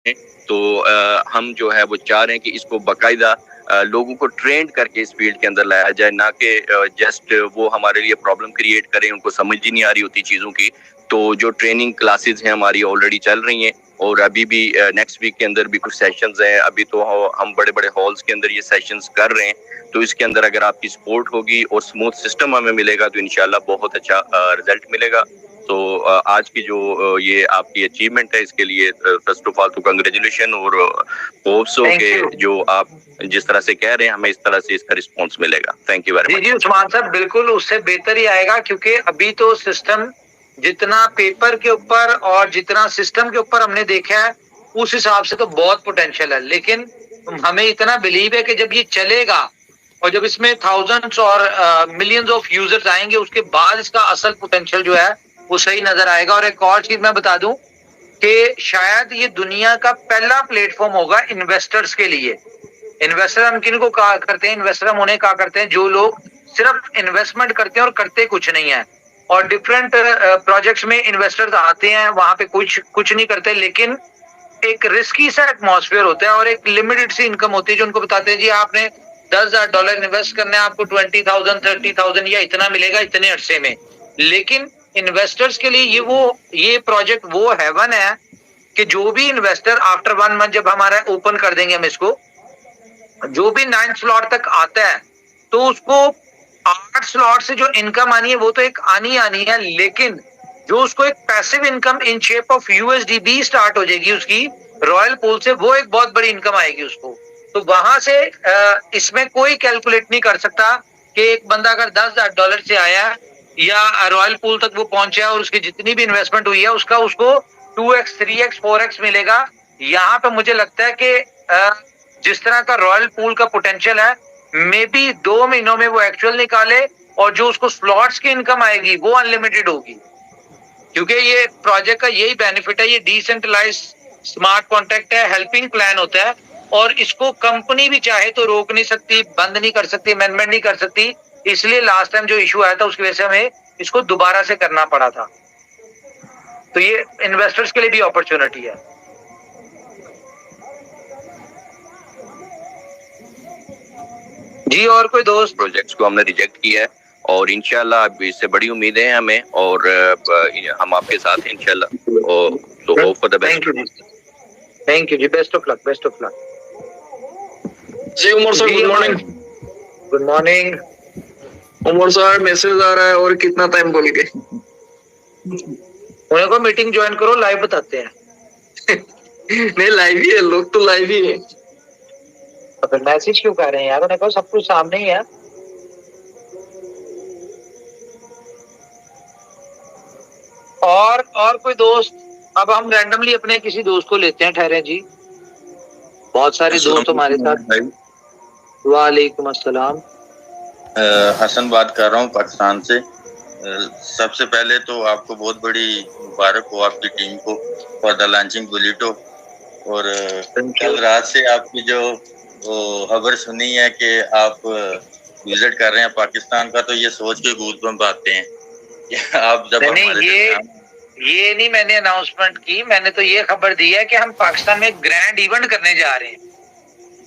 तो हम जो है वो चाह रहे हैं कि इसको बाकायदा लोगों को ट्रेंड करके इस फील्ड के अंदर लाया जाए, ना कि जस्ट वो हमारे लिए प्रॉब्लम क्रिएट करें, उनको समझ ही नहीं आ रही होती चीज़ों की। तो जो ट्रेनिंग क्लासेस हैं हमारी ऑलरेडी चल रही हैं और अभी भी नेक्स्ट वीक के अंदर भी कुछ सेशंस हैं। अभी तो हम बड़े-बड़े हॉल्स के अंदर ये सेशंस कर रहे हैं। तो इसके अंदर अगर आपकी सपोर्ट होगी और स्मूथ सिस्टम हमें मिलेगा तो इंशाल्लाह बहुत अच्छा रिजल्ट मिलेगा। तो आज की जो ये आपकी अचीवमेंट है इसके लिए फर्स्ट ऑफ ऑल तो कांग्रेचुलेशन और होप्स हो Thank के you. जो आप जिस तरह से कह रहे हैं हमें इस तरह से इसका रिस्पांस मिलेगा। थैंक यू वेरी जी मच। जी उस्मान साहब, बिल्कुल उससे बेहतर ही आएगा, क्योंकि अभी तो सिस्टम जितना पेपर के ऊपर और जितना सिस्टम के ऊपर हमने देखा है उस हिसाब से तो बहुत पोटेंशियल है, लेकिन हमें इतना बिलीव है कि जब ये चलेगा और जब इसमें थाउजेंड्स और मिलियंस ऑफ यूजर्स आएंगे उसके बाद इसका असल पोटेंशियल जो है वो सही नजर आएगा। और एक और चीज मैं बता दूं कि शायद ये दुनिया का पहला प्लेटफॉर्म होगा इन्वेस्टर्स के लिए। इन्वेस्टर हम किन को कहा करते हैं? इन्वेस्टर हम उन्हें कहा करते हैं जो लोग सिर्फ इन्वेस्टमेंट करते हैं और करते कुछ नहीं है। और डिफरेंट प्रोजेक्ट्स में इन्वेस्टर्स आते हैं, वहां पे कुछ नहीं करते, लेकिन एक रिस्की सा एटमॉस्फेयर होता है और एक लिमिटेड सी इनकम होती है जो उनको बताते हैं जी आपने $10,000 इन्वेस्ट करना है, आपको 20,000 30,000 या इतना मिलेगा इतने अरसे में। लेकिन इन्वेस्टर्स के लिए ये प्रोजेक्ट वो हेवन है कि जो भी इन्वेस्टर आफ्टर 1 मंथ जब हमारा ओपन कर देंगे हम इसको, जो भी 9 स्लॉट तक आता है तो उसको 8 स्लॉट से जो इनकम आनी है वो तो एक आनी है, लेकिन जो उसको एक passive income in shape of USDB start हो जाएगी उसकी रॉयल पूल से, वो एक बहुत बड़ी इनकम आएगी उसको। तो वहां से इसमें कोई कैलकुलेट नहीं कर सकता कि एक बंदा अगर $10,000 से आया या रॉयल पूल तक वो पहुंचा और उसकी जितनी भी इन्वेस्टमेंट हुई है उसका उसको 2x 3x 4x मिलेगा। यहाँ पे मुझे लगता है कि जिस तरह का रॉयल पूल का पोटेंशियल है, मे बी 2 महीनों में वो एक्चुअल निकाले और जो उसको स्लॉट्स की इनकम आएगी वो अनलिमिटेड होगी। क्योंकि ये प्रोजेक्ट का यही बेनिफिट है, ये डिसेंट्रलाइज स्मार्ट कॉन्ट्रैक्ट है, हेल्पिंग प्लान होता है और इसको कंपनी भी चाहे तो रोक नहीं सकती, बंद नहीं कर सकती, अमेंडमेंट नहीं कर सकती। इसलिए लास्ट टाइम जो इशू आया था उसकी वजह से हमें इसको दोबारा से करना पड़ा था। तो ये इन्वेस्टर्स के लिए भी अपॉर्चुनिटी है। जी और कोई दोस्त? प्रोजेक्ट्स को हमने रिजेक्ट किया है और इंशाल्लाह अब इससे बड़ी उम्मीदें हैं हमें और हम आपके साथ हैं इंशाल्लाह। तो hope for the best. Thank you जी, best of luck, best of luck जी। Umar sir good morning. Good morning Umar sir, message आ रहा है और कितना टाइम बोल के उन्हें को मीटिंग ज्वाइन करो, लाइव बताते हैं। नहीं लाइव ही है, लोग तो लाइव ही है। तो फिर मैसेज क्यों कर रहे हैं यार? उन्हें को सब कुछ सामने ही है। और कोई दोस्त? अब हम रैंडमली अपने किसी दोस्त को लेते हैं, ठहरे जी। बहुत सारे दोस्त हमारे साथ। वालेकुम अस्सलाम। हसन बात कर रहा हूँ पाकिस्तान से। सबसे पहले तो आपको बहुत बड़ी मुबारक हो आपकी टीम को फॉर द लॉन्चिंग बुलेटो। और कल रात से आपकी जो खबर सुनी है कि आप विजिट कर रहे हैं पाकिस्तान का, तो ये सोच के गूद बम्ब आते हैं आप जब ये नहीं मैंने अनाउंसमेंट की, मैंने तो ये खबर दी है कि हम पाकिस्तान में ग्रैंड इवेंट करने जा रहे हैं।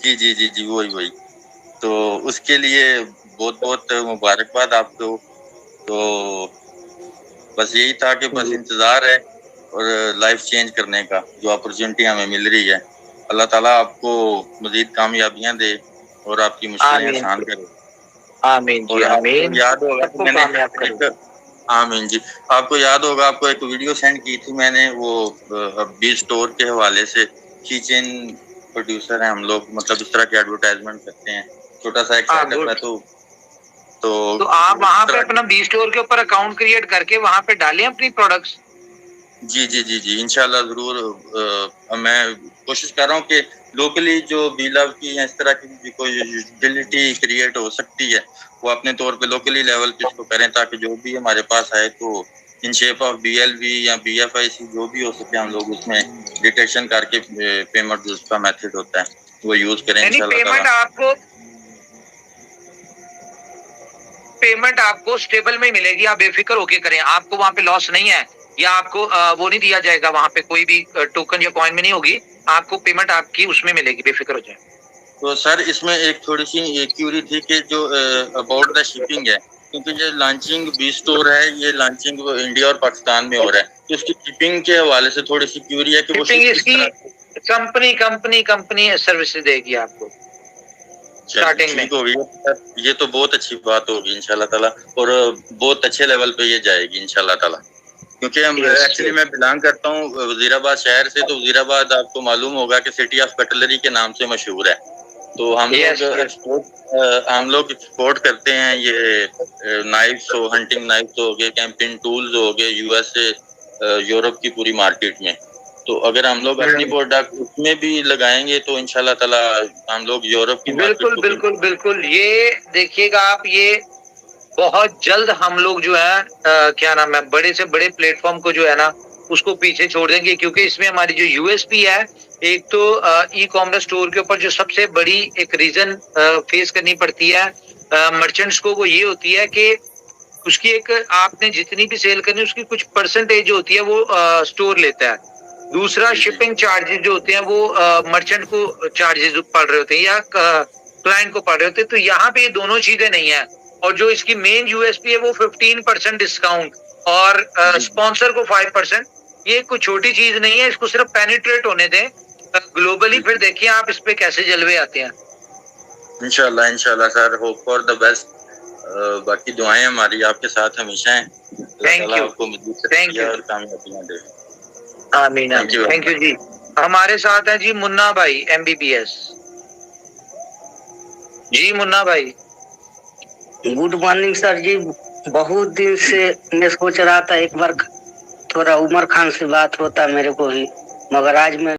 जी जी जी जी वही। तो उसके लिए बहुत बहुत मुबारकबाद आपको। तो बस यही था कि बस इंतजार है और लाइफ चेंज करने का जो अपॉर्चुनिटी हमें मिल रही है। अल्लाह ताला आपको मजीद कामयाबियां दे और आपकी मुश्किलें आसान करे। आमीन जी, आमीन। याद होगा मैंने आमीन जी, आपको याद होगा आपको एक वीडियो सेंड की थी मैंने, वो बी स्टोर के हवाले से। किचन प्रोड्यूसर है हम लोग, मतलब इस तरह की एडवर्टाइजमेंट करते हैं, छोटा सा एक सेटअप है। तो आप वहाँ पे अपना बी स्टोर के ऊपर अकाउंट क्रिएट करके वहाँ पे डालें अपनी प्रोडक्ट्स। जी जी जी जी इंशाल्लाह जरूर। मैं कोशिश कर रहा हूँ कि लोकली जो बी लव की इस तरह की कोई यूटिलिटी क्रिएट हो सकती है वो अपने तौर पे लोकली लेवल पे इसको करें, ताकि जो भी हमारे पास आए तो इन शेप ऑफ BLV या BFIC जो भी हो सके हम लोग उसमें डिटेक्शन करके पेमेंट जो उसका मेथड होता है वो यूज करें इंशाल्लाह। पेमेंट आपको स्टेबल में मिलेगी, आप बेफिक्र होके करें, आपको वहाँ पे लॉस नहीं है। या आपको वो नहीं दिया जाएगा, वहां पे कोई भी टोकन या कॉइन में नहीं होगी, आपको पेमेंट आपकी उसमें मिलेगी, बेफिक्र हो जाए। तो सर इसमें एक थोड़ी सी क्यूरी थी कि जो अबाउट द शिपिंग है, क्योंकि जो लॉन्चिंग बी स्टोर है ये लॉन्चिंग इंडिया और पाकिस्तान में हो रहा है, तो उसकी शिपिंग के हवाले से थोड़ी सी क्यूरी है कि वो शिपिंग इसकी कंपनी सर्विसेज देगी आपको स्टार्टिंग में। ठीक होगी, ये तो बहुत अच्छी बात होगी इंशाल्लाह ताला, और बहुत अच्छे लेवल पे ये जाएगी इंशाल्लाह ताला, क्योंकि हम एक्चुअली मैं बिलोंग करता हूँ वजीराबाद शहर से, तो वजीराबाद आपको मालूम होगा कि सिटी ऑफ कटलरी के नाम से मशहूर है। तो हम लोग एक्सपोर्ट करते हैं ये नाइफ्स हो, हंटिंग नाइफ्स हो गए, कैंपिंग टूल्स हो गए यूएसए, यूरोप की पूरी मार्केट में। तो अगर हम लोग अपनी प्रोडक्ट उसमें भी लगाएंगे तो इंशाल्लाह ताला हम लोग यूरोप की बिल्कुल ये देखिएगा आप, ये बहुत जल्द हम लोग जो है क्या नाम है, बड़े से बड़े प्लेटफॉर्म को जो है ना उसको पीछे छोड़ देंगे, क्योंकि इसमें हमारी जो यूएसपी है, एक तो ई कॉमर्स स्टोर के ऊपर जो सबसे बड़ी एक रीजन फेस करनी पड़ती है मर्चेंट्स को, वो ये होती है कि उसकी एक आपने जितनी भी सेल करनी है उसकी कुछ परसेंटेज जो होती है वो स्टोर लेता है। दूसरा शिपिंग चार्जेस जो होते हैं वो मर्चेंट को चार्जेस पड़ रहे होते हैं या क्लाइंट को पड़ रहे होते हैं। तो यहाँ पे ये दोनों चीजें नहीं है, और जो इसकी मेन यूएसपी है वो 15% डिस्काउंट और स्पॉन्सर को 5%। ये कोई छोटी चीज नहीं है, इसको सिर्फ पेनिट्रेट होने दें ग्लोबली, फिर देखिए आप इस पे कैसे जलवे आते हैं। इंशाल्लाह sir, hope for the best. बाकी दुआएं हमारी आपके साथ हमेशा हैं। थैंक यू, थैंक यू और कामयाबियां दे। आमीन, थैंक यू जी। हमारे साथ है जी मुन्ना भाई MBBS। जी मुन्ना भाई, गुड मॉर्निंग सर जी। बहुत दिन से मैं सोच रहा था एक बार थोड़ा उमर खान से बात होता मेरे को भी, मगर आज मैं